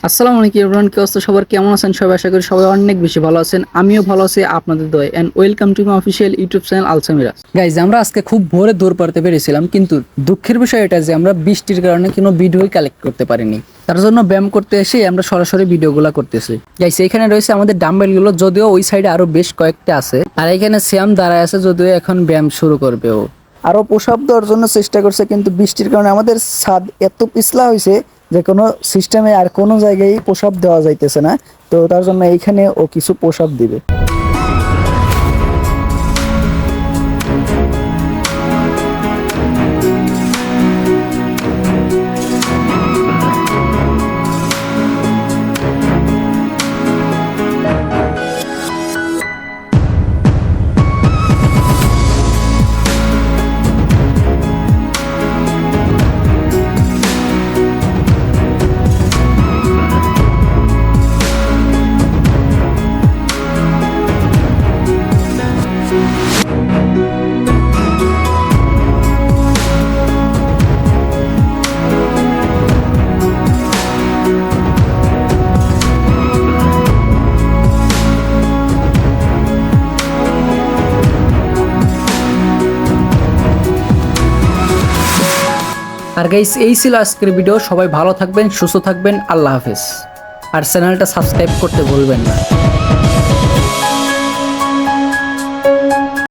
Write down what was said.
আসসালামু আলাইকুম এভরিওয়ান, কি অবস্থা সবার, কেমন আছেন সবাই? আশা করি সবাই অনেক বেশি ভালো আছেন। আমিও ভালো আছি আপনাদের দোয়ায়। And welcome to my official YouTube channel আলসামিরাজ। গাইজ, আমরা আজকে খুব ভোরে দৌড় পাড়তে পেরেছিলাম, কিন্তু দুঃখের বিষয় এটা যে আমরা বৃষ্টির কারণে কোনো ভিডিওই কালেক্ট করতে পারিনি। তার জন্য ব্যায়াম করতে এসে আমরা সরাসরি ভিডিওগুলো করতেছি। গাইজ, এখানে রয়েছে আমাদের ডাম্বেলগুলো, যদিও ওই সাইডে আরো বেশ কয়েকটা আছে। আর এখানে শ্যাম দাঁড়ায় আছে, যদিও এখন ব্যায়াম শুরু করবে ও। আরো পুশ আপ দেওয়ার জন্য চেষ্টা করছে, কিন্তু বৃষ্টির কারণে আমাদের ছাদ এত পিছলা হয়েছে যে কোনো সিস্টেমে আর কোনো জায়গায় পুশ আপ দেওয়া যাইতেছে না। তো তার জন্য এইখানে ও কিছু পুশ আপ দিবে। আর গাইস, এই ছিল আজকের ভিডিও। সবাই ভালো থাকবেন, সুস্থ থাকবেন, আল্লাহ হাফেজ। আর চ্যানেলটা সাবস্ক্রাইব করতে ভুলবেন না।